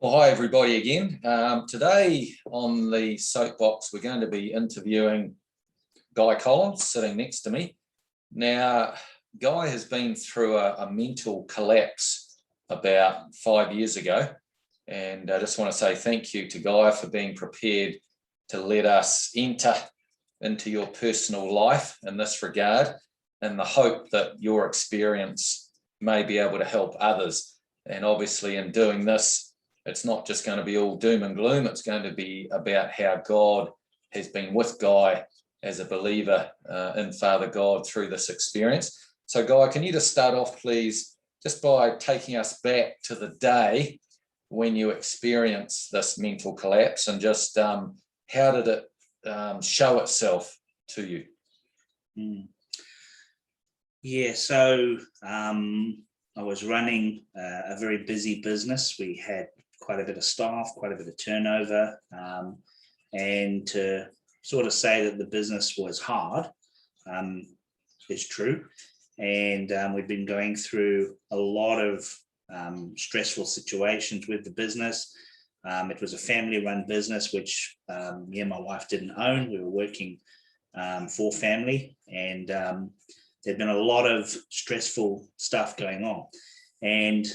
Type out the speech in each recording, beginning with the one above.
Well, hi everybody again. Today on the Soapbox, we're going to be interviewing Guy Collins sitting next to me. Now, Guy has been through a mental collapse about 5 years ago, and I just want to say thank you to Guy for being prepared to let us enter into your personal life in this regard, in the hope that your experience may be able to help others. And obviously in doing this, it's not just going to be all doom and gloom. It's going to be about how God has been with Guy as a believer in Father God through this experience. So Guy, can you just start off, please, just by taking us back to the day when you experienced this mental collapse, and just how did it show itself to you? Yeah, so I was running a very busy business. We had quite a bit of staff, quite a bit of turnover, and to sort of say that the business was hard is true. And we've been going through a lot of stressful situations with the business. It was a family-run business, which me and my wife didn't own. We were working for family, and there'd been a lot of stressful stuff going on. And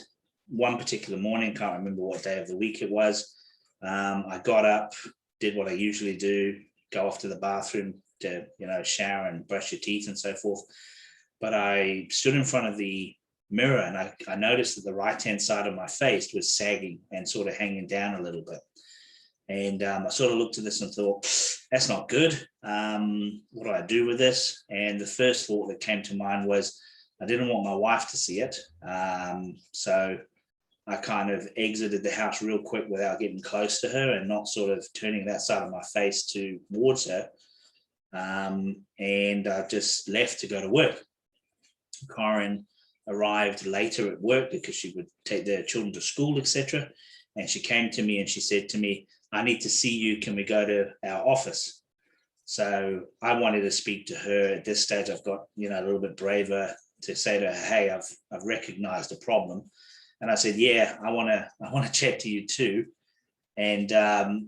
one particular morning, can't remember what day of the week it was, I got up, did what I usually do, go off to the bathroom to, shower and brush your teeth and so forth. But I stood in front of the mirror, and I noticed that the right-hand side of my face was sagging and sort of hanging down a little bit. And I sort of looked at this and thought, that's not good. What do I do with this? And the first thought that came to mind was, I didn't want my wife to see it. So I kind of exited the house real quick without getting close to her and not sort of turning that side of my face towards her. And I just left to go to work. Corinne arrived later at work because she would take their children to school, etc. And she came to me and she said to me, I need to see you. Can we go to our office? So I wanted to speak to her. At this stage, I've got, a little bit braver to say to her, hey, I've recognized a problem. And I said, yeah, I want to chat to you too. And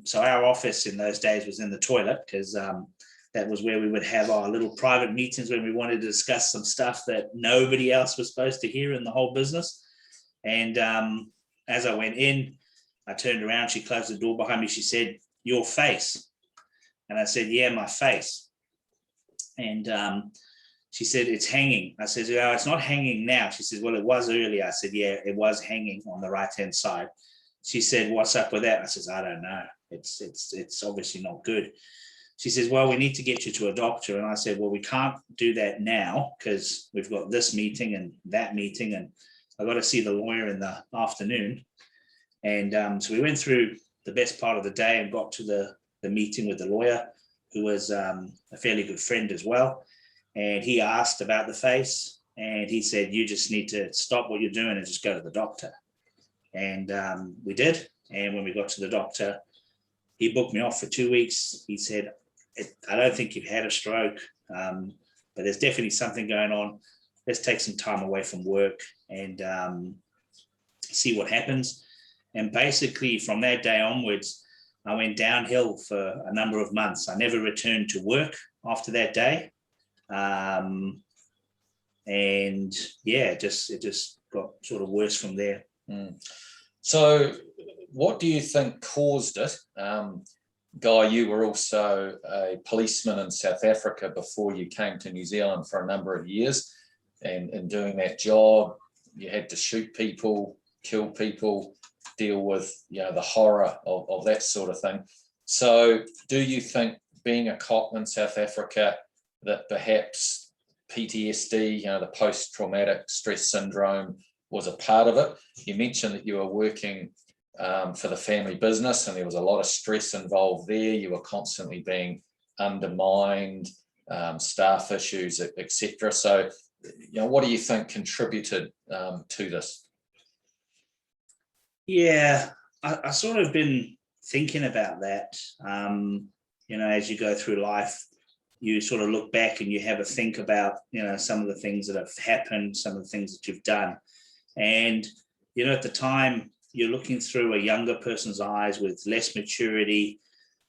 so our office in those days was in the toilet, because that was where we would have our little private meetings when we wanted to discuss some stuff that nobody else was supposed to hear in the whole business. And as I went in, I turned around, she closed the door behind me. She said, your face. And I said, yeah, my face. And she said, it's hanging. I said, oh, it's not hanging now. She said, well, it was earlier. I said, yeah, it was hanging on the right-hand side. She said, what's up with that? I said, I don't know. It's obviously not good. She says, well, we need to get you to a doctor. And I said, well, we can't do that now because we've got this meeting and that meeting, and I've got to see the lawyer in the afternoon. And so we went through the best part of the day and got to the meeting with the lawyer, who was a fairly good friend as well. And he asked about the face, and he said, you just need to stop what you're doing and just go to the doctor. And we did. And when we got to the doctor, he booked me off for 2 weeks. He said, I don't think you've had a stroke, but there's definitely something going on. Let's take some time away from work and see what happens. And basically from that day onwards, I went downhill for a number of months. I never returned to work after that day. And yeah, it just got sort of worse from there. So what do you think caused it? Guy, you were also a policeman in South Africa before you came to New Zealand for a number of years. And in doing that job, you had to shoot people, kill people, deal with the horror of that sort of thing. So do you think, being a cop in South Africa, that perhaps PTSD, the post-traumatic stress syndrome, was a part of it? You mentioned that you were working for the family business and there was a lot of stress involved there. You were constantly being undermined, staff issues, etc. So, what do you think contributed to this? Yeah, I sort of been thinking about that. As you go through life, you sort of look back and you have a think about, some of the things that have happened, some of the things that you've done. And, at the time, you're looking through a younger person's eyes with less maturity.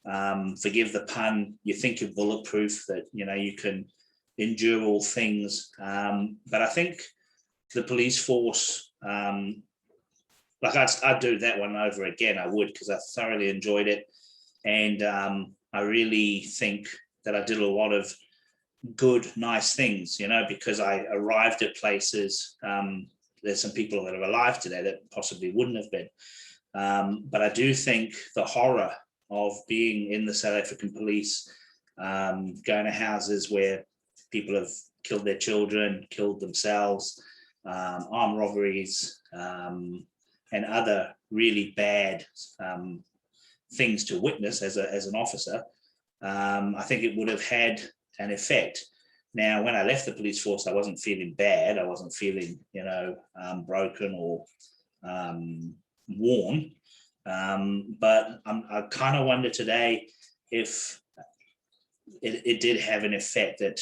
Forgive the pun, you think you're bulletproof, that you can endure all things. But I think the police force, like I'd do that one over again. I would, because I thoroughly enjoyed it. And I really think that I did a lot of good, nice things, because I arrived at places. There's some people that are alive today that possibly wouldn't have been. But I do think the horror of being in the South African police, going to houses where people have killed their children, killed themselves, armed robberies, and other really bad things to witness as an officer, I think it would have had an effect. Now, when I left the police force, I wasn't feeling bad. I wasn't feeling, broken or worn. But I kind of wonder today if it did have an effect, that,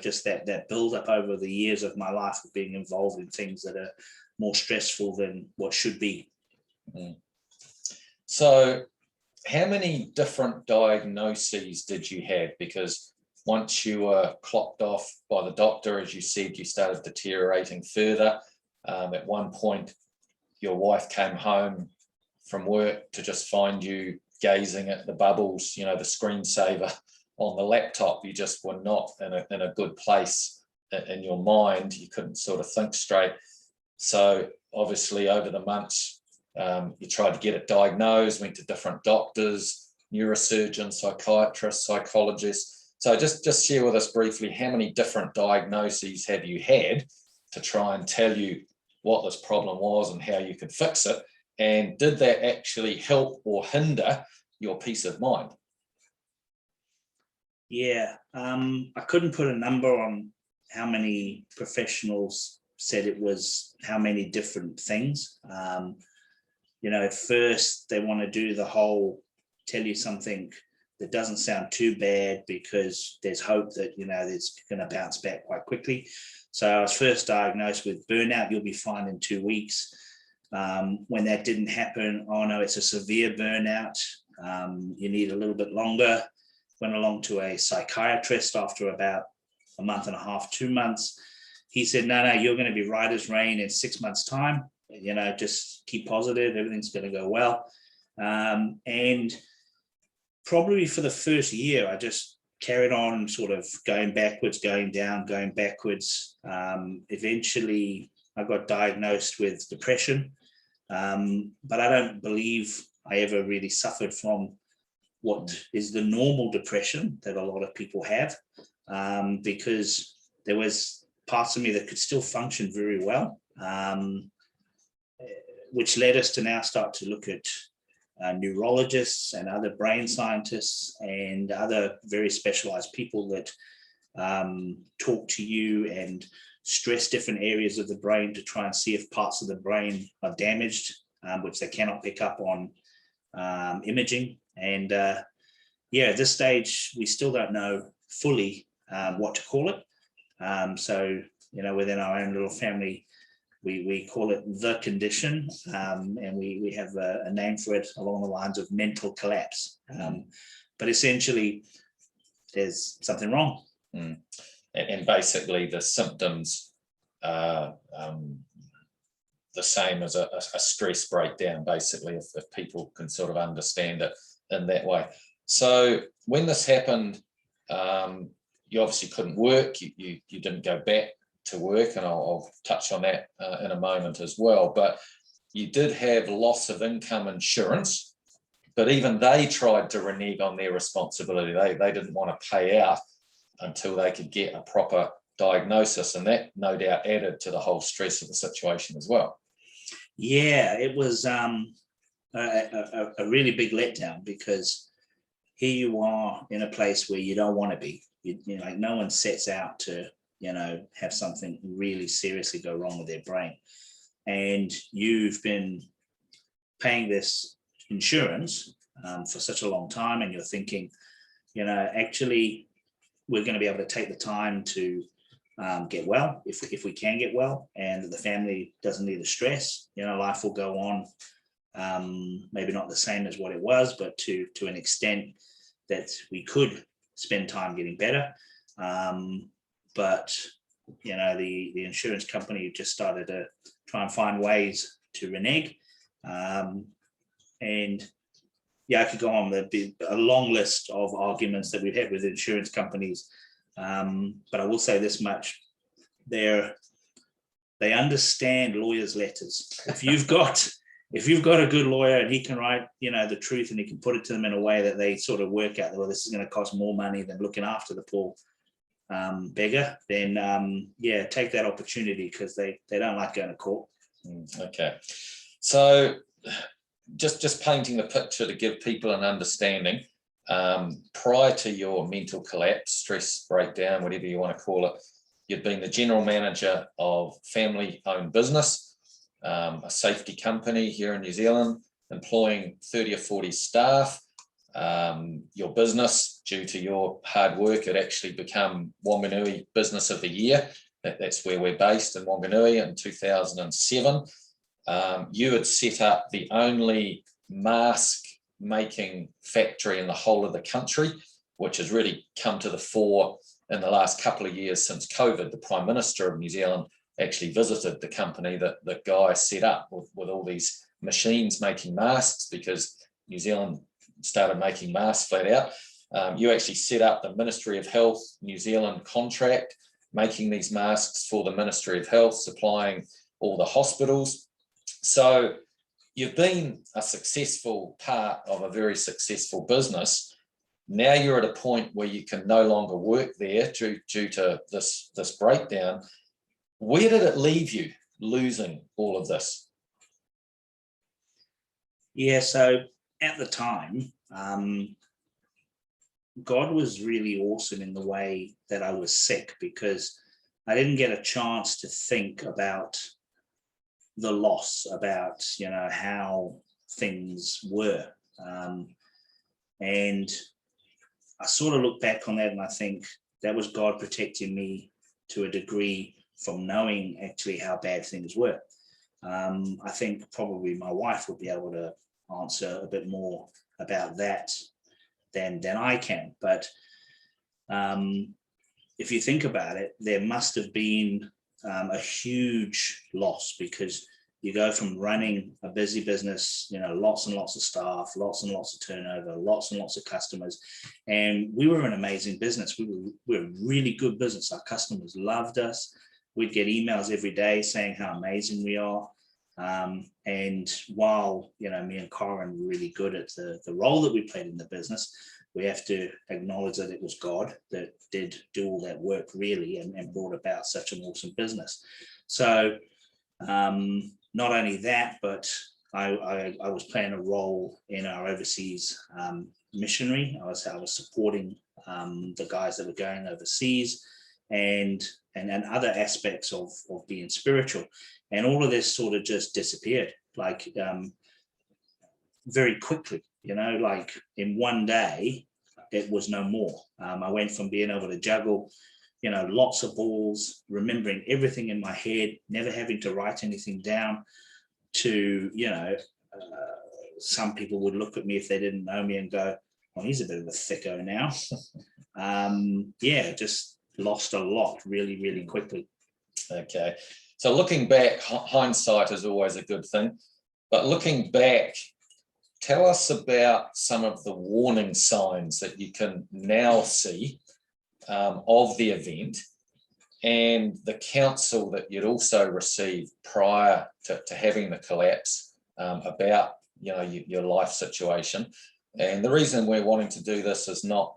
just that build up over the years of my life of being involved in things that are more stressful than what should be. So how many different diagnoses did you have? Because once you were clocked off by the doctor, as you said, you started deteriorating further. At one point, your wife came home from work to just find you gazing at the bubbles, the screensaver on the laptop. You just were not in a good place in your mind. You couldn't sort of think straight. So obviously over the months, you tried to get it diagnosed, went to different doctors, neurosurgeons, psychiatrists, psychologists. So just share with us briefly, how many different diagnoses have you had to try and tell you what this problem was and how you could fix it? And did that actually help or hinder your peace of mind? Yeah, I couldn't put a number on how many professionals said it was, how many different things. At first they want to do the whole, tell you something that doesn't sound too bad because there's hope that, it's going to bounce back quite quickly. So I was first diagnosed with burnout. You'll be fine in 2 weeks. When that didn't happen, oh no, it's a severe burnout. You need a little bit longer. Went along to a psychiatrist after about a month and a half, 2 months. He said, no, you're going to be right as rain in 6 months' time. Just keep positive. Everything's going to go well. And probably for the first year, I just carried on sort of going backwards, going down, going backwards. Eventually, I got diagnosed with depression. But I don't believe I ever really suffered from what is the normal depression that a lot of people have, because there was parts of me that could still function very well, which led us to now start to look at neurologists and other brain scientists and other very specialized people that talk to you and stress different areas of the brain to try and see if parts of the brain are damaged, which they cannot pick up on imaging. And at this stage, we still don't know fully what to call it. So, within our own little family, we call it the condition, and we have a name for it along the lines of mental collapse. But essentially, there's something wrong. And basically the symptoms are the same as a stress breakdown, basically, if people can sort of understand it in that way. So when this happened, you obviously couldn't work, you didn't go back to work, and I'll touch on that in a moment as well, but you did have loss of income insurance, but even they tried to renege on their responsibility. They didn't want to pay out until they could get a proper diagnosis, and that no doubt added to the whole stress of the situation as well. Yeah, it was a really big letdown, because here you are in a place where you don't want to be. Like, no one sets out to have something really seriously go wrong with their brain, and you've been paying this insurance for such a long time, and you're thinking, actually, we're going to be able to take the time to get well, if we can get well, and the family doesn't need the stress. Life will go on maybe not the same as what it was, but to an extent that we could spend time getting better. But the insurance company just started to try and find ways to renege. And yeah, I could go on. There'd be a long list of arguments that we've had with insurance companies. But I will say this much: they understand lawyers' letters. If you've got a good lawyer and he can write, the truth, and he can put it to them in a way that they sort of work out, well, this is going to cost more money than looking after the poor beggar, then take that opportunity, because they don't like going to court. Okay, so just painting the picture to give people an understanding. Prior to your mental collapse, stress breakdown, whatever you want to call it, you'd been the general manager of family-owned business, a safety company here in New Zealand, employing 30 or 40 staff. Your business, due to your hard work, had actually become Wanganui Business of the Year. That's where we're based, in Wanganui, in 2007. You had set up the only mask making factory in the whole of the country, which has really come to the fore in the last couple of years since COVID. The Prime Minister of New Zealand actually visited the company that Guy set up with all these machines making masks, because New Zealand started making masks flat out. You actually set up the Ministry of Health New Zealand contract, making these masks for the Ministry of Health, supplying all the hospitals. So you've been a successful part of a very successful business. Now you're at a point where you can no longer work there due to this breakdown. Where did it leave you, losing all of this? Yeah, so at the time, God was really awesome in the way that I was sick, because I didn't get a chance to think about the loss, about how things were, and I sort of look back on that and I think that was God protecting me to a degree from knowing actually how bad things were. I think probably my wife would be able to answer a bit more about that than I can, but if you think about it, there must have been a huge loss, because you go from running a busy business, lots and lots of staff, lots and lots of turnover, lots and lots of customers. And we were an amazing business. We were a really good business. Our customers loved us. We'd get emails every day saying how amazing we are. And while, me and Corin were really good at the role that we played in the business, we have to acknowledge that it was God that did do all that work, really, and brought about such an awesome business. So not only that, but I was playing a role in our overseas missionary. I was supporting the guys that were going overseas, and other aspects of being spiritual. And all of this sort of just disappeared, like very quickly, like in one day, it was no more. I went from being able to juggle, lots of balls, remembering everything in my head, never having to write anything down, to, some people would look at me if they didn't know me and go, well, he's a bit of a thicko now. Just lost a lot really, really quickly. Okay. So looking back, hindsight is always a good thing, but looking back, tell us about some of the warning signs that you can now see of the event, and the counsel that you'd also received prior to having the collapse about your life situation. And the reason we're wanting to do this is not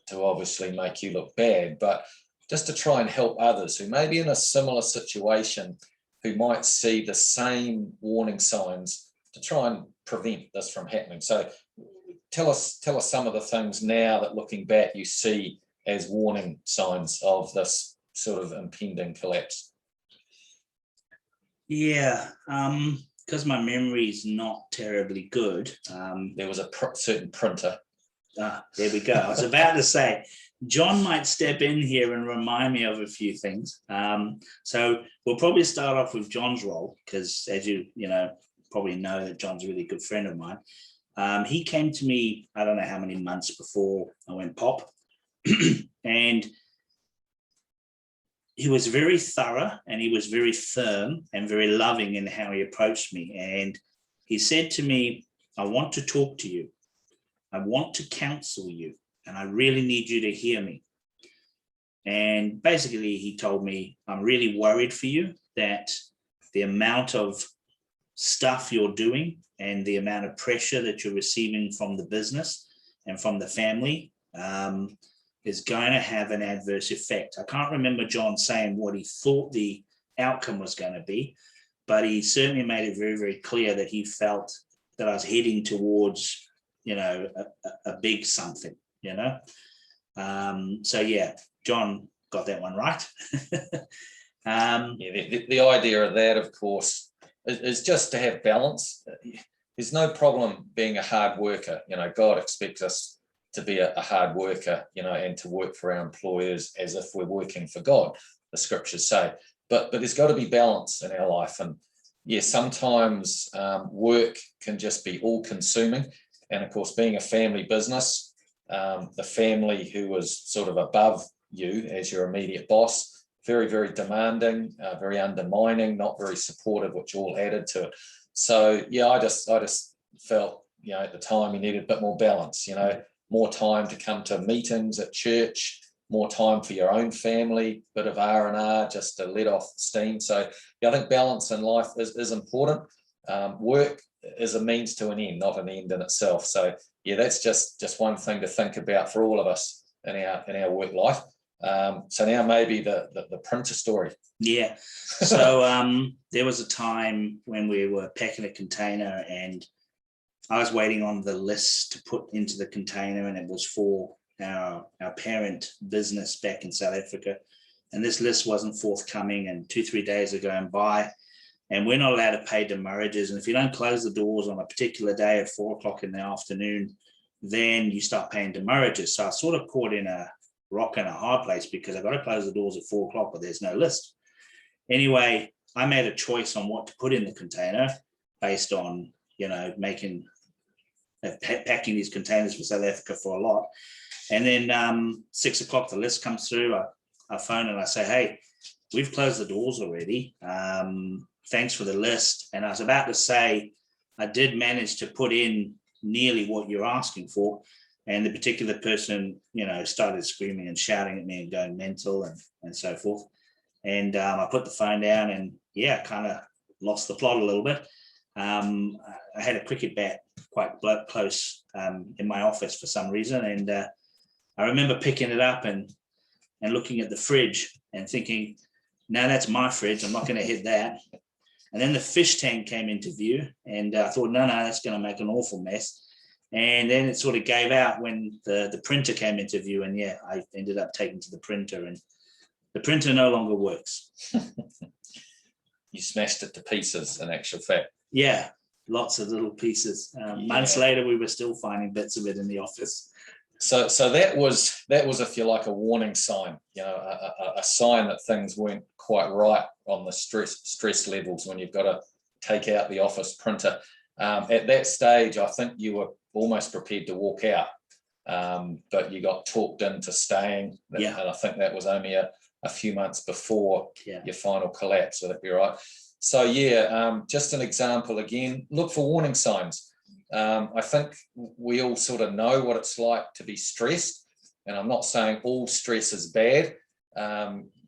to obviously make you look bad, but just to try and help others who may be in a similar situation, who might see the same warning signs, to try and prevent this from happening. So tell us some of the things now that, looking back, you see as warning signs of this sort of impending collapse. Yeah, because my memory is not terribly good. There was a certain printer. There we go. I was about to say, John might step in here and remind me of a few things. So we'll probably start off with John's role, because as you probably know that John's a really good friend of mine. He came to me, I don't know how many months before I went pop, and he was very thorough and he was very firm and very loving in how he approached me. And he said to me, I want to talk to you. I want to counsel you, and I really need you to hear me. And basically he told me, I'm really worried for you that the amount of stuff you're doing and the amount of pressure that you're receiving from the business and from the family is going to have an adverse effect. I can't remember John saying what he thought the outcome was going to be, but he certainly made it very, very clear that he felt that I was heading towards, a big something, So yeah, John got that one right. The idea of that, of course, is just to have balance. There's no problem being a hard worker. God expects us to be a hard worker, and to work for our employers as if we're working for God, the scriptures say. But there's got to be balance in our life. And yeah, sometimes work can just be all consuming. And of course, being a family business, the family who was sort of above you as your immediate boss, very, very demanding, very undermining, not very supportive, which all added to it. So yeah, I just felt, at the time you needed a bit more balance, more time to come to meetings at church, more time for your own family, bit of R&R just to let off steam. So yeah, I think balance in life is important. Work is a means to an end, not an end in itself. So yeah, that's just one thing to think about for all of us in our work life. So now maybe the printer story. Yeah. So there was a time when we were packing a container and I was waiting on the list to put into the container, and it was for our parent business back in South Africa. And this list wasn't forthcoming, and 2-3 days are going by, and we're not allowed to pay demurrages. And if you don't close the doors on a particular day at 4:00 in the afternoon, then you start paying demurrages. So I was sort of caught in a rock and a hard place because I've got to close the doors at 4:00, but there's no list. Anyway, I made a choice on what to put in the container based on, packing these containers for South Africa for a lot. And then 6:00, the list comes through. I phone and I say, hey, we've closed the doors already. Thanks for the list. And I was about to say, I did manage to put in nearly what you're asking for. And the particular person, started screaming and shouting at me and going mental and so forth. And I put the phone down and yeah, kind of lost the plot a little bit. I had a cricket bat quite close in my office for some reason. And I remember picking it up and looking at the fridge and thinking, no, that's my fridge. I'm not going to hit that. And then the fish tank came into view and I thought, no, that's going to make an awful mess. And then it sort of gave out when the printer came into view. And yeah, I ended up taking to the printer and the printer no longer works. You smashed it to pieces in actual fact. Yeah, lots of little pieces. Months later, we were still finding bits of it in the office. So that was, if you like, a warning sign, a sign that things weren't quite right on the stress levels when you've got to take out the office printer. At that stage, I think you were almost prepared to walk out, but you got talked into staying. Yeah. And I think that was only a few months before your final collapse. Would that be right? So yeah, just an example again, look for warning signs. I think we all sort of know what it's like to be stressed, and I'm not saying all stress is bad.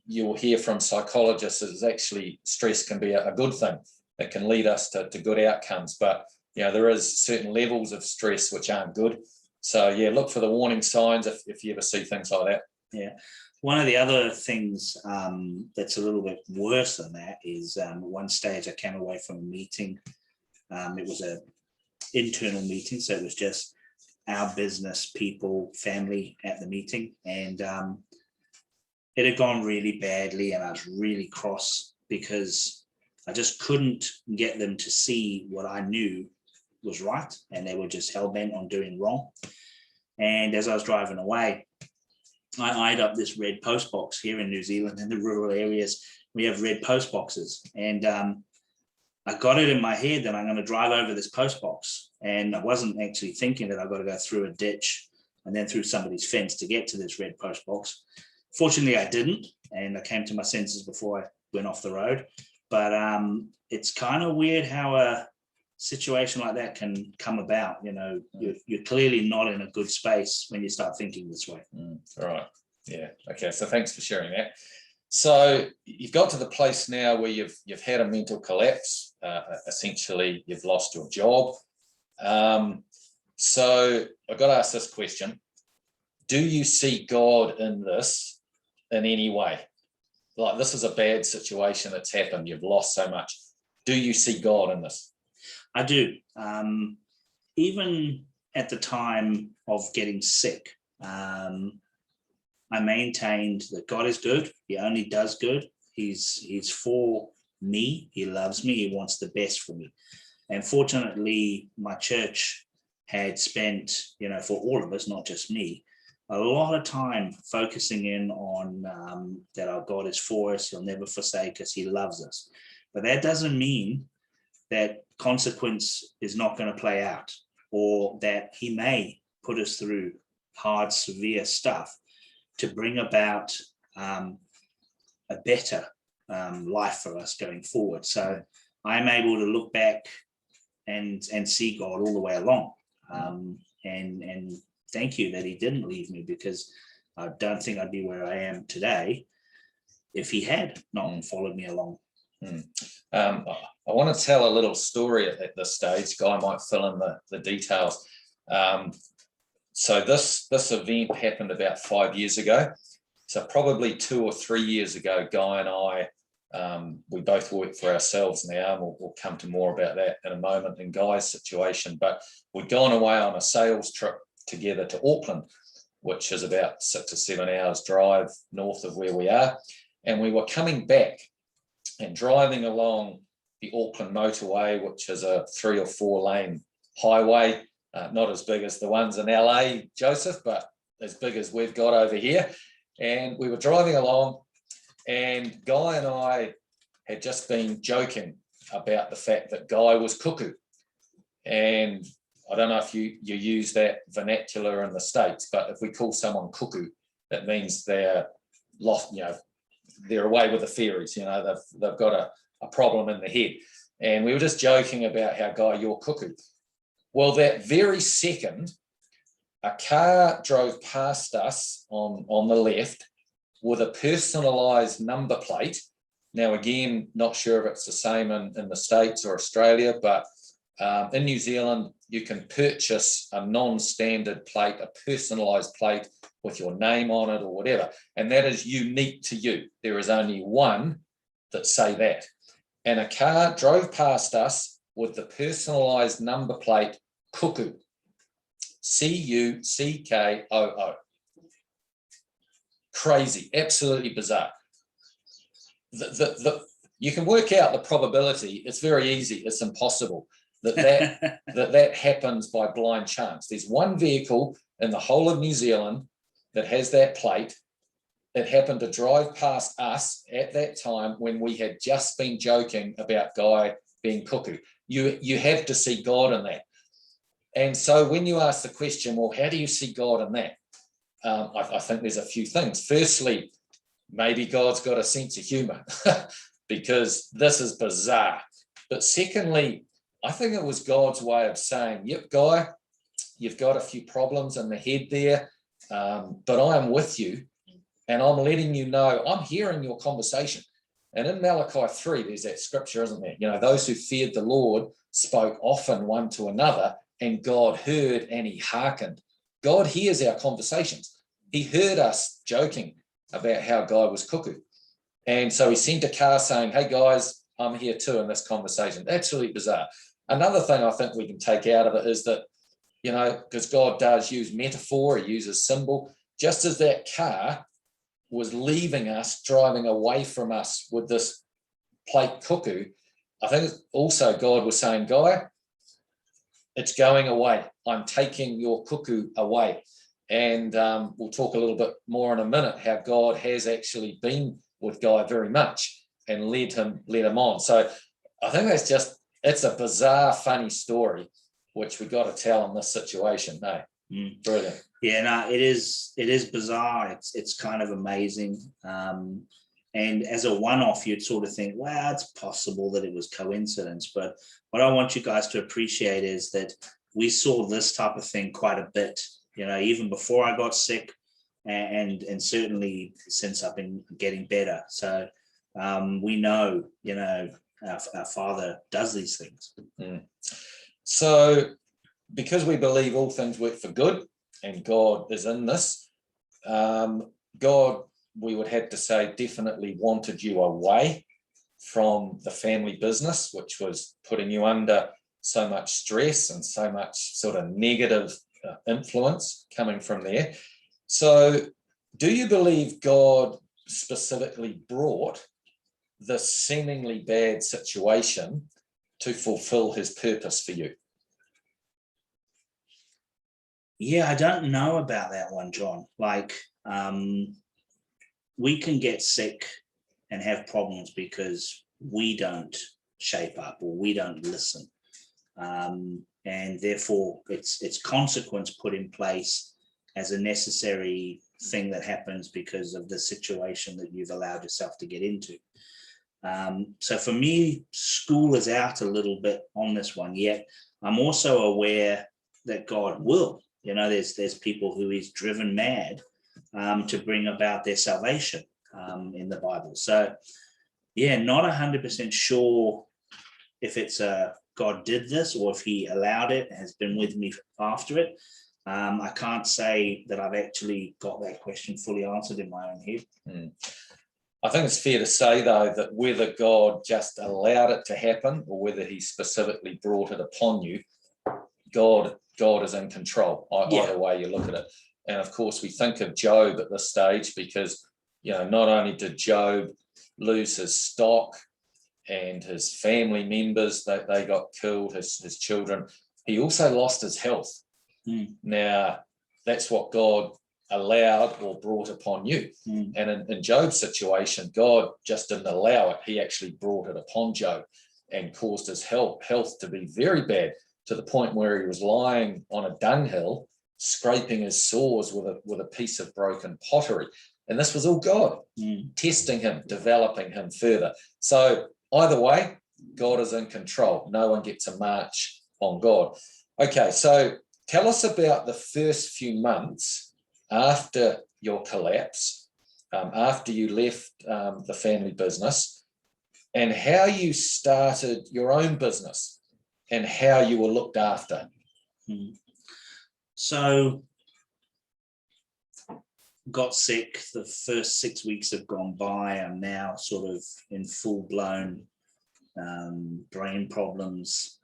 You'll hear from psychologists that actually stress can be a good thing. It can lead us to good outcomes, but there is certain levels of stress which aren't good. So yeah, look for the warning signs if you ever see things like that. Yeah. One of the other things that's a little bit worse than that is at one stage I came away from a meeting. It was an internal meeting, so it was just our business people, family at the meeting, and it had gone really badly, and I was really cross because I just couldn't get them to see what I knew was right, and they were just hell-bent on doing wrong. And as I was driving away, I eyed up this red post box. Here in New Zealand, in the rural areas, we have red post boxes. And I got it in my head that I'm going to drive over this post box. And I wasn't actually thinking that I've got to go through a ditch and then through somebody's fence to get to this red post box. Fortunately, I didn't. And I came to my senses before I went off the road. But it's kind of weird how a situation like that can come about. You know, you're clearly not in a good space when you start thinking this way. Right. Yeah. Okay. So thanks for sharing that. So you've got to the place now where you've had a mental collapse. Essentially, you've lost your job. So I've got to ask this question: do you see God in this in any way? Like, this is a bad situation that's happened. You've lost so much. Do you see God in this? I do. Even at the time of getting sick, I maintained that God is good. He only does good. He's for me. He loves me. He wants the best for me. And fortunately, my church had spent, for all of us, not just me, a lot of time focusing in on that our God is for us. He'll never forsake us. He loves us. But that doesn't mean that consequence is not going to play out, or that he may put us through hard, severe stuff to bring about a better life for us going forward. So I'm able to look back and see God all the way along. And thank you that he didn't leave me, because I don't think I'd be where I am today if he had not followed me along. I want to tell a little story at this stage. Guy might fill in the details. So this event happened about 5 years ago. So probably 2 or 3 years ago, Guy and I, we both work for ourselves now, and we'll come to more about that in a moment in Guy's situation. But we'd gone away on a sales trip together to Auckland, which is about 6 or 7 hours drive north of where we are. And we were coming back and driving along the Auckland motorway, which is a 3 or 4 lane highway. Not as big as the ones in LA, Joseph, but as big as we've got over here. And we were driving along, and Guy and I had just been joking about the fact that Guy was cuckoo. And I don't know if you use that vernacular in the States, but if we call someone cuckoo, that means they're lost, they're away with the fairies, they've got a problem in the head. And we were just joking about how, Guy, you're cuckoo. Well, that very second, a car drove past us on the left with a personalised number plate. Now, again, not sure if it's the same in the States or Australia, but in New Zealand, you can purchase a non-standard plate, a personalised plate with your name on it or whatever, and that is unique to you. There is only one that say that. And a car drove past us with the personalised number plate cuckoo, Cuckoo. Crazy, absolutely bizarre. You can work out the probability. It's very easy. It's impossible that happens by blind chance. There's one vehicle in the whole of New Zealand that has that plate. It happened to drive past us at that time when we had just been joking about Guy being cuckoo. You have to see God in that. And so when you ask the question, well, how do you see God in that? I think there's a few things. Firstly, maybe God's got a sense of humor because this is bizarre. But secondly, I think it was God's way of saying, yep, Guy, you've got a few problems in the head there, but I am with you, and I'm letting you know I'm hearing your conversation. And in Malachi 3, there's that scripture, isn't there? Those who feared the Lord spoke often one to another, and God heard and he hearkened. God hears our conversations. He heard us joking about how Guy was cuckoo. And so he sent a car saying, hey guys, I'm here too in this conversation. Absolutely bizarre. Another thing I think we can take out of it is that, because God does use metaphor, he uses symbol, just as that car was leaving us, driving away from us with this plate cuckoo, I think also God was saying, Guy, it's going away. I'm taking your cuckoo away. And we'll talk a little bit more in a minute how God has actually been with Guy very much and led him on. So I think it's a bizarre, funny story, which we got to tell in this situation. No, brilliant. Yeah, no, it is bizarre. It's kind of amazing. And as a one-off, you'd sort of think, wow, it's possible that it was coincidence. But what I want you guys to appreciate is that we saw this type of thing quite a bit, even before I got sick, and certainly since I've been getting better. So we know, our Father does these things. So because we believe all things work for good and God is in this, God, we would have to say, definitely wanted you away from the family business, which was putting you under so much stress and so much sort of negative influence coming from there. So do you believe God specifically brought this seemingly bad situation to fulfill his purpose for you? Yeah, I don't know about that one, John. We can get sick and have problems because we don't shape up or we don't listen. And therefore it's consequence put in place as a necessary thing that happens because of the situation that you've allowed yourself to get into. So for me, school is out a little bit on this one, yet I'm also aware that God will. There's people who he's driven mad to bring about their salvation in the Bible. So yeah, not 100% sure if it's God did this or if he allowed it, has been with me after it. I can't say that I've actually got that question fully answered in my own head. I think it's fair to say, though, that whether God just allowed it to happen or whether he specifically brought it upon you, God is in control, either way you look at it. And of course, we think of Job at this stage because, not only did Job lose his stock and his family members, they got killed, his children, he also lost his health. Now, that's what God allowed or brought upon you. And in Job's situation, God just didn't allow it. He actually brought it upon Job and caused his health to be very bad, to the point where he was lying on a dunghill, scraping his sores with a piece of broken pottery. And this was all God testing him, developing him further. So either way, God is in control. No one gets a march on God. Okay, so tell us about the first few months after your collapse, after you left the family business, and how you started your own business and how you were looked after. So got sick. The first 6 weeks have gone by. I'm now sort of in full-blown brain problems.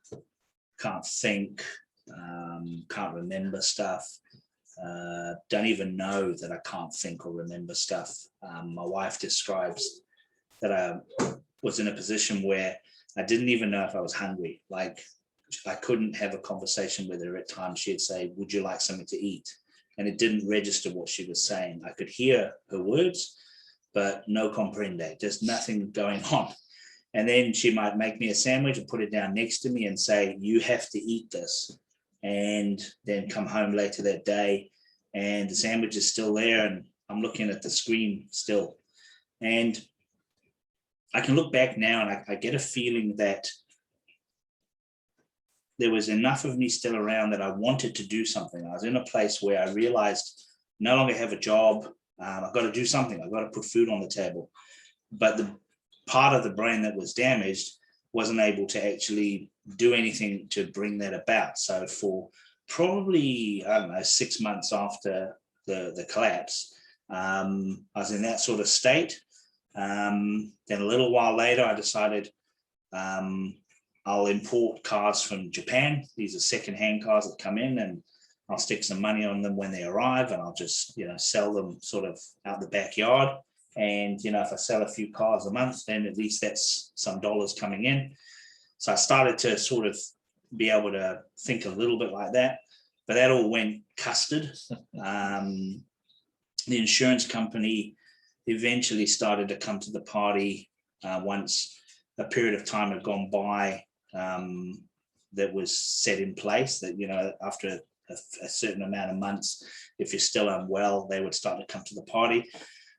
Can't think, can't remember stuff. Don't even know that I can't think or remember stuff. My wife describes that I was in a position where I didn't even know if I was hungry. Like, I couldn't have a conversation with her at times. She'd say, would you like something to eat? And it didn't register what she was saying. I could hear her words, but no comprende, just nothing going on. And then she might make me a sandwich and put it down next to me and say, you have to eat this. And then come home later that day and the sandwich is still there and I'm looking at the screen still. And I can look back now and I get a feeling that there was enough of me still around that I wanted to do something. I was in a place where I realized no longer have a job. I've got to do something. I've got to put food on the table. But the part of the brain that was damaged wasn't able to actually do anything to bring that about. So for probably, 6 months after the collapse, I was in that sort of state. Then a little while later, I decided I'll import cars from Japan. These are secondhand cars that come in and I'll stick some money on them when they arrive and I'll just, sell them sort of out the backyard. And, if I sell a few cars a month, then at least that's some dollars coming in. So I started to sort of be able to think a little bit like that, but that all went custard. The insurance company eventually started to come to the party once a period of time had gone by that was set in place that, after a certain amount of months, if you're still unwell, they would start to come to the party.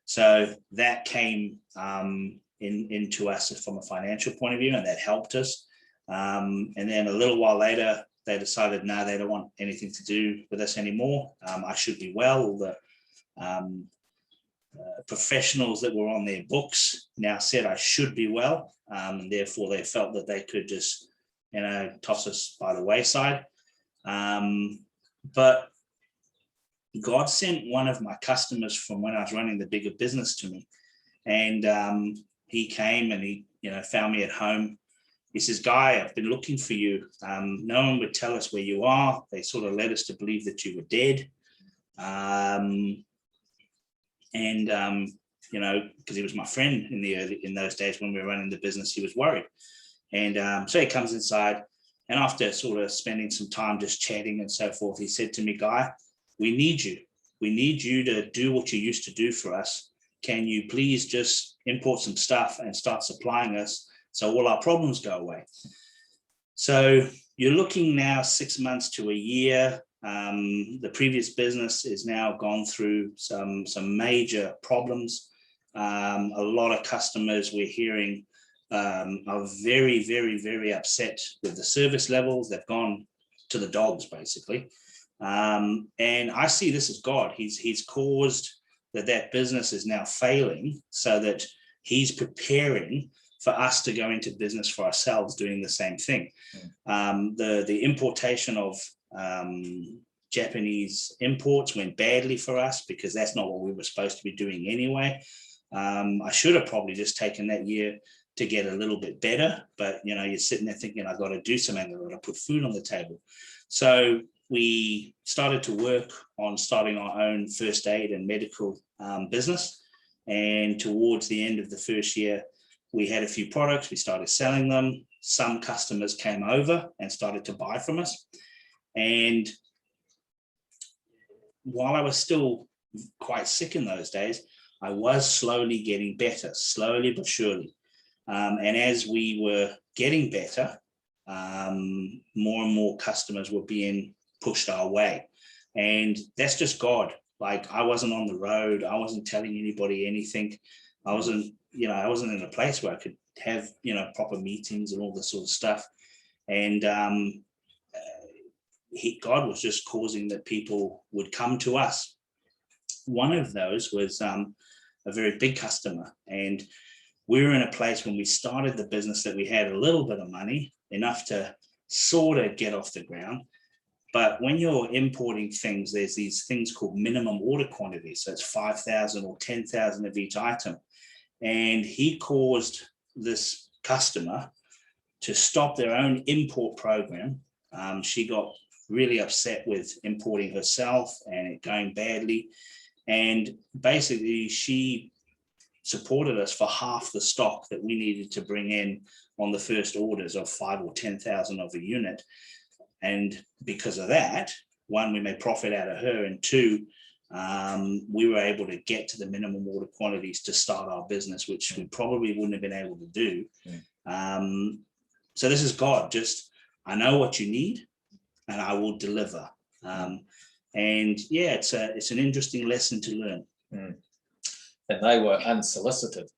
So that came into us from a financial point of view, and that helped us. And then a little while later, they decided, no, they don't want anything to do with us anymore. I should be well. All the professionals that were on their books now said I should be well. And therefore, they felt that they could just, toss us by the wayside. But God sent one of my customers from when I was running the bigger business to me. And he came and he, found me at home. He says, Guy, I've been looking for you. No one would tell us where you are. They sort of led us to believe that you were dead. Because he was my friend in those days when we were running the business, he was worried. And so he comes inside, and after sort of spending some time just chatting and so forth, he said to me, Guy, we need you. We need you to do what you used to do for us. Can you please just import some stuff and start supplying us so all our problems go away? So you're looking now 6 months to a year. The previous business is now gone through some major problems. A lot of customers we're hearing are very, very, very upset with the service levels. They've gone to the dogs, basically. And I see this as God. He's caused that business is now failing so that he's preparing for us to go into business for ourselves doing the same thing. The importation of Japanese imports went badly for us because that's not what we were supposed to be doing anyway. I should have probably just taken that year to get a little bit better, but you're sitting there thinking, I've got to do something, I've got to put food on the table. So we started to work on starting our own first aid and medical business. And towards the end of the first year, we had a few products, we started selling them. Some customers came over and started to buy from us. And while I was still quite sick in those days, I was slowly getting better, slowly but surely. And as we were getting better, more and more customers were being pushed our way. And that's just God. Like, I wasn't on the road. I wasn't telling anybody anything. I wasn't in a place where I could have, proper meetings and all this sort of stuff. And God was just causing that people would come to us. One of those was a very big customer. And we were in a place when we started the business that we had a little bit of money, enough to sort of get off the ground. But when you're importing things, there's these things called minimum order quantities. So it's 5,000 or 10,000 of each item. And he caused this customer to stop their own import program. She got really upset with importing herself and it going badly. And basically, she supported us for half the stock that we needed to bring in on the first orders of 5,000 or 10,000 of a unit. And because of that, one, we made profit out of her, and two, we were able to get to the minimum order quantities to start our business, which we probably wouldn't have been able to do. So this is God. Just, I know what you need and I will deliver. And yeah, it's an interesting lesson to learn. And they were unsolicited.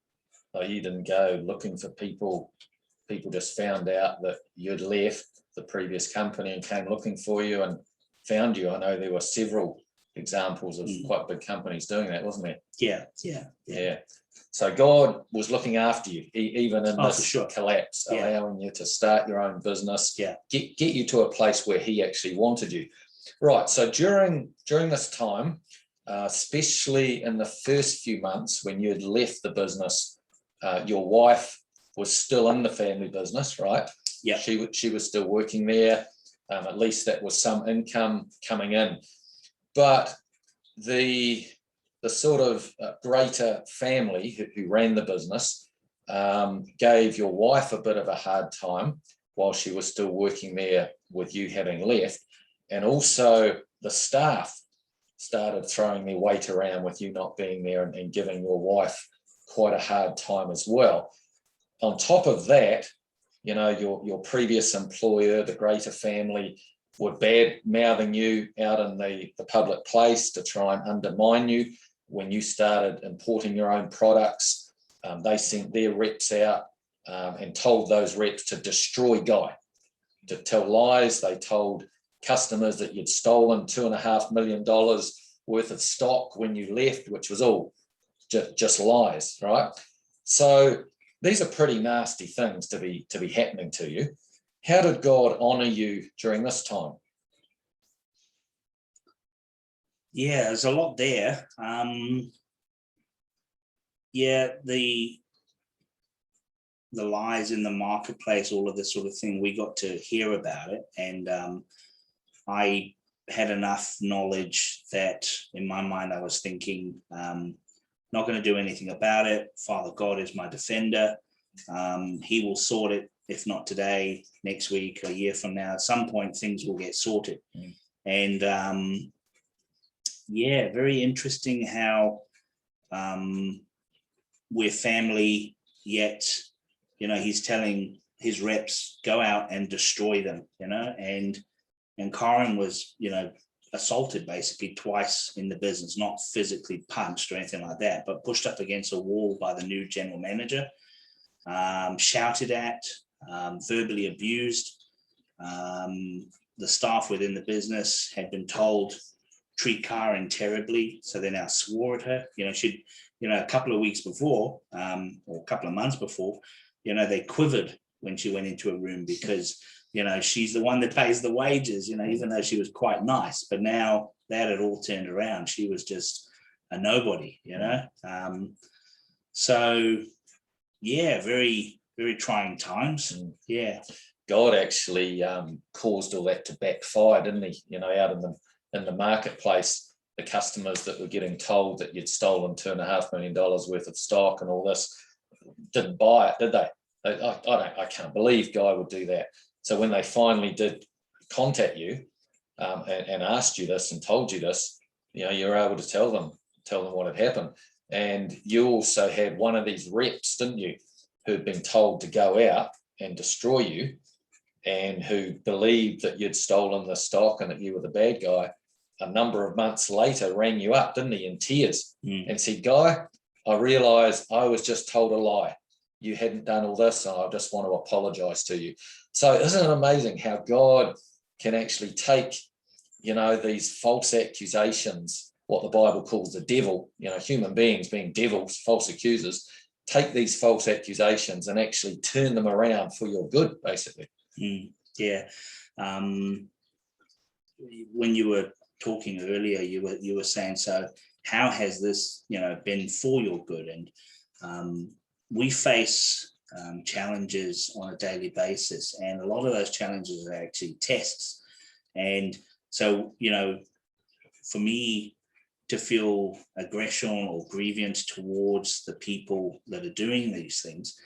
So you didn't go looking for people. People just found out that you'd left the previous company and came looking for you and found you. I know there were several examples of quite big companies doing that, wasn't there? Yeah. So God was looking after you, even in this collapse, allowing you to start your own business, get you to a place where he actually wanted you. Right. So during this time, especially in the first few months when you had left the business, your wife was still in the family business, right? Yeah. She was still working there. At least that was some income coming in. But the sort of greater family who ran the business gave your wife a bit of a hard time while she was still working there with you having left. And also the staff started throwing their weight around with you not being there and giving your wife quite a hard time as well. on top of that, you know, your previous employer, the Greater family, were bad mouthing you out in the public place to try and undermine you. When you started importing your own products, they sent their reps out and told those reps to destroy Guy, to tell lies. They told customers that you'd stolen $2.5 million worth of stock when you left, which was all just lies, right? So these are pretty nasty things to be happening to you. How did God honor you during this time? Yeah, there's a lot there. Yeah, the lies in the marketplace, all of this sort of thing, we got to hear about it. And I had enough knowledge that in my mind, I was thinking, not going to do anything about it. Father God is my defender. He will sort it, if not today, next week, a year from now. At some point, things will get sorted. And yeah, very interesting how we're family, yet, you know, he's telling his reps, go out and destroy them, you know, and Karen was, you know, assaulted basically twice in the business, not physically punched or anything like that, but pushed up against a wall by the new general manager, shouted at, verbally abused. The staff within the business had been told, treat Karen terribly, so they now swore at her. You know, she'd, you know, a couple of weeks before, or a couple of months before, you know, they quivered when she went into a room because, you know, she's the one that pays the wages, you know, even though she was quite nice. But now that had all turned around. She was just a nobody, you know. So, yeah, very, very trying times. Yeah. God actually caused all that to backfire, didn't he? You know, out in the marketplace, the customers that were getting told that you'd stolen $2.5 million worth of stock and all this didn't buy it, did they? I can't believe Guy would do that. So when they finally did contact you and asked you this and told you this, you know, you were able to tell them what had happened. And you also had one of these reps, didn't you, who'd been told to go out and destroy you, and who believed that you'd stolen the stock and that you were the bad guy, a number of months later rang you up, didn't he, in tears, and said, Guy, I realised I was just told a lie. You hadn't done all this, and I just want to apologise to you. So isn't it amazing how God can actually take, you know, these false accusations, what the Bible calls the devil, you know, human beings being devils, false accusers, take these false accusations and actually turn them around for your good, basically. Yeah. When you were talking earlier, you were saying, so how has this, you know, been for your good? And we face challenges on a daily basis, and a lot of those challenges are actually tests. And so, you know, for me to feel aggression or grievance towards the people that are doing these things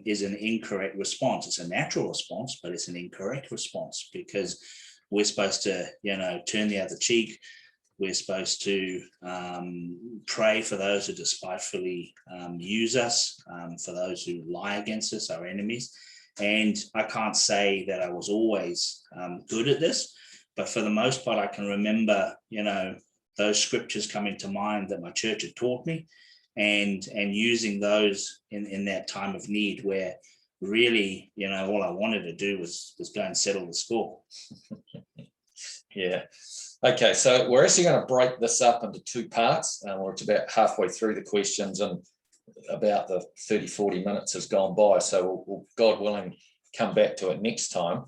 is an incorrect response. It's a natural response, but it's an incorrect response, because we're supposed to, you know, turn the other cheek. We're supposed to pray for those who despitefully use us, for those who lie against us, our enemies. And I can't say that I was always good at this, but for the most part, I can remember, you know, those scriptures coming to mind that my church had taught me, and using those in that time of need where really, you know, all I wanted to do was go and settle the score. Yeah. Okay, so we're actually going to break this up into two parts. We're about halfway through the questions, and about the 30-40 minutes has gone by. So we'll, God willing, come back to it next time.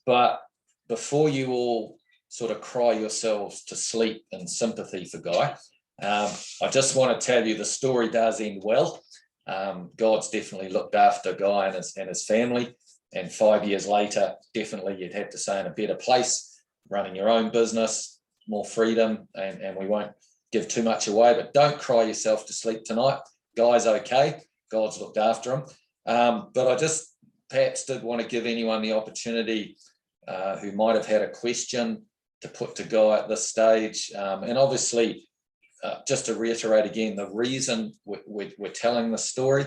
But before you all sort of cry yourselves to sleep in sympathy for Guy, I just want to tell you the story does end well. God's definitely looked after Guy and his family. And 5 years later, definitely you'd have to say in a better place, running your own business, more freedom, and we won't give too much away, but don't cry yourself to sleep tonight. Guy's okay. God's looked after him. But I just perhaps did want to give anyone the opportunity who might have had a question to put to Guy at this stage. And obviously, just to reiterate again, the reason we're telling the story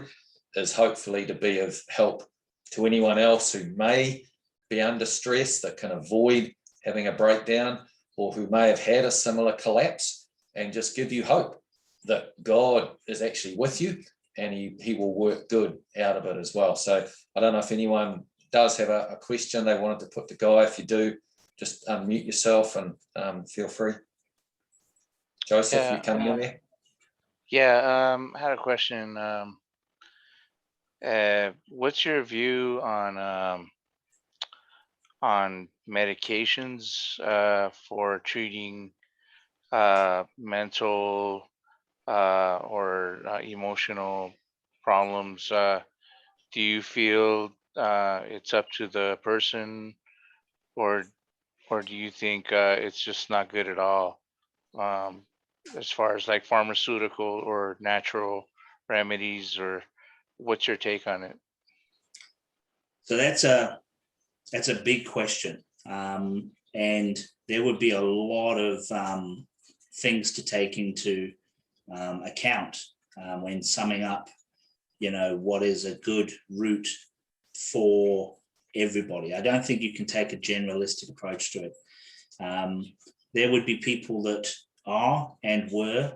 is hopefully to be of help to anyone else who may be under stress, that can avoid having a breakdown, or who may have had a similar collapse, and just give you hope that God is actually with you, and he will work good out of it as well. So I don't know if anyone does have a question they wanted to put to Guy. If you do, just unmute yourself and feel free. Joseph, Yeah, you come in there? Yeah, I had a question. What's your view on medications for treating mental or emotional problems? Do you feel it's up to the person, or do you think it's just not good at all? Um, as far as like pharmaceutical or natural remedies, or what's your take on it? So that's a big question, and there would be a lot of things to take into account when summing up, what is a good route for everybody. I don't think you can take a generalistic approach to it. There would be people that are and were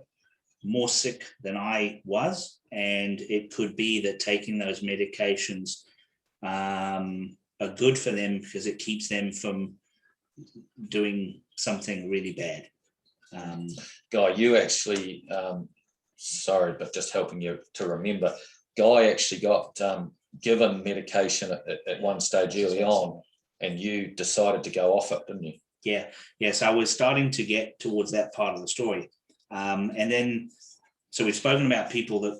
more sick than I was, and it could be that taking those medications are good for them because it keeps them from doing something really bad. Guy, you actually, sorry, but just helping you to remember, Guy actually got given medication at one stage early on, and you decided to go off it, didn't you? Yeah. So I was starting to get towards that part of the story. And then, so we've spoken about people that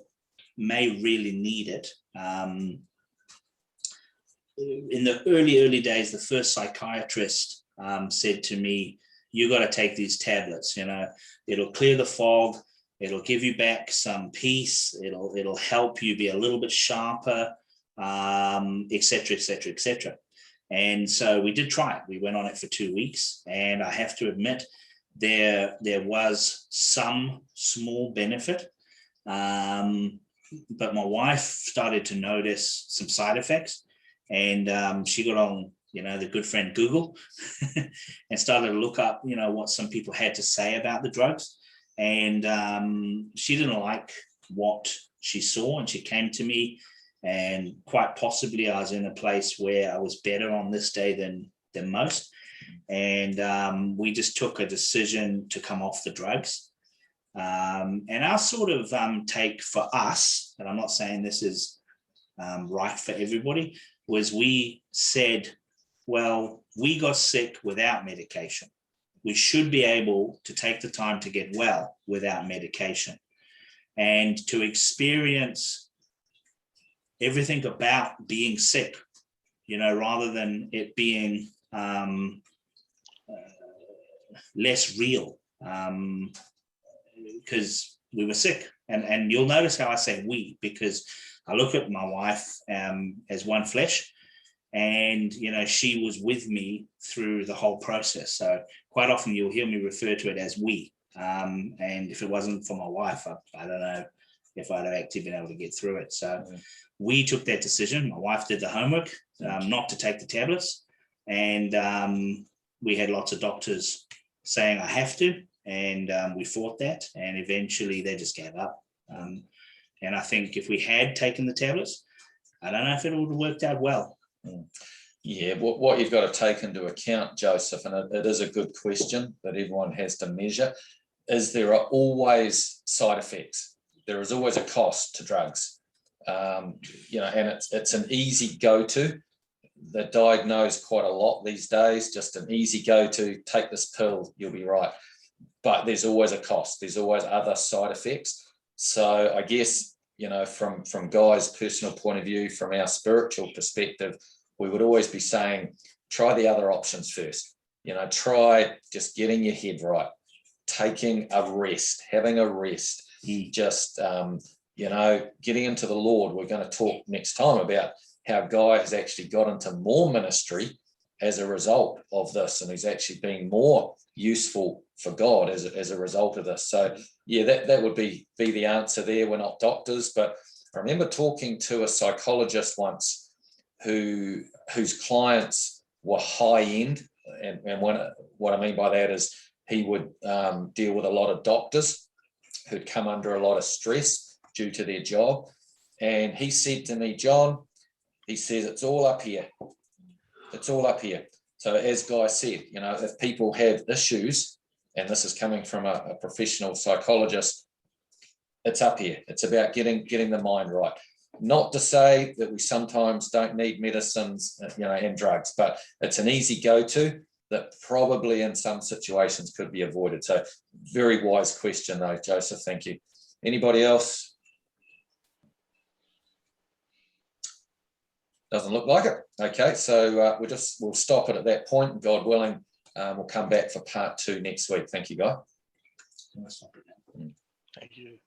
may really need it. In the early days, the first psychiatrist said to me, you got to take these tablets, it'll clear the fog, it'll give you back some peace, it'll help you be a little bit sharper, et cetera, et cetera, et cetera. And so we did try it. We went on it for 2 weeks, and I have to admit there was some small benefit, but my wife started to notice some side effects, and she got on, the good friend Google and started to look up, what some people had to say about the drugs. And she didn't like what she saw, and she came to me, and quite possibly I was in a place where I was better on this day than most. And we just took a decision to come off the drugs. And our sort of take for us, and I'm not saying this is right for everybody, was we said, well, we got sick without medication. We should be able to take the time to get well without medication, and to experience everything about being sick, rather than it being less real, because we were sick. And you'll notice how I say we, because I look at my wife as one flesh, and she was with me through the whole process. So quite often you'll hear me refer to it as we, and if it wasn't for my wife, I don't know if I'd have actually been able to get through it. So we took that decision. My wife did the homework not to take the tablets, and we had lots of doctors saying I have to, and we fought that, and eventually they just gave up. And I think if we had taken the tablets, I don't know if it would have worked out well. Yeah, what you've got to take into account, Joseph, and it is a good question that everyone has to measure, is there are always side effects. There is always a cost to drugs, and it's an easy go-to. They're diagnosed quite a lot these days, just an easy go-to, take this pill, you'll be right. But there's always a cost. There's always other side effects. So I guess, from Guy's personal point of view, from our spiritual perspective, we would always be saying, try the other options first. Try just getting your head right, taking a rest, having a rest, just, getting into the Lord. We're going to talk next time about how Guy has actually got into more ministry as a result of this, and he's actually been more useful for God as a result of this. So yeah, that would be the answer there. We're not doctors, but I remember talking to a psychologist once whose clients were high end, and what I mean by that is he would deal with a lot of doctors who'd come under a lot of stress due to their job. And he said to me, John, he says, it's all up here. It's all up here. So as Guy said, you know, if people have issues, and this is coming from a professional psychologist, it's up here. It's about getting the mind right. Not to say that we sometimes don't need medicines, you know, and drugs, but it's an easy go-to that probably in some situations could be avoided. So very wise question though, Joseph, thank you. Anybody else? Doesn't look like it. Okay, so we'll stop it at that point, and God willing, we'll come back for part 2 next week. Thank you, Guy. Let's stop it now. Thank you.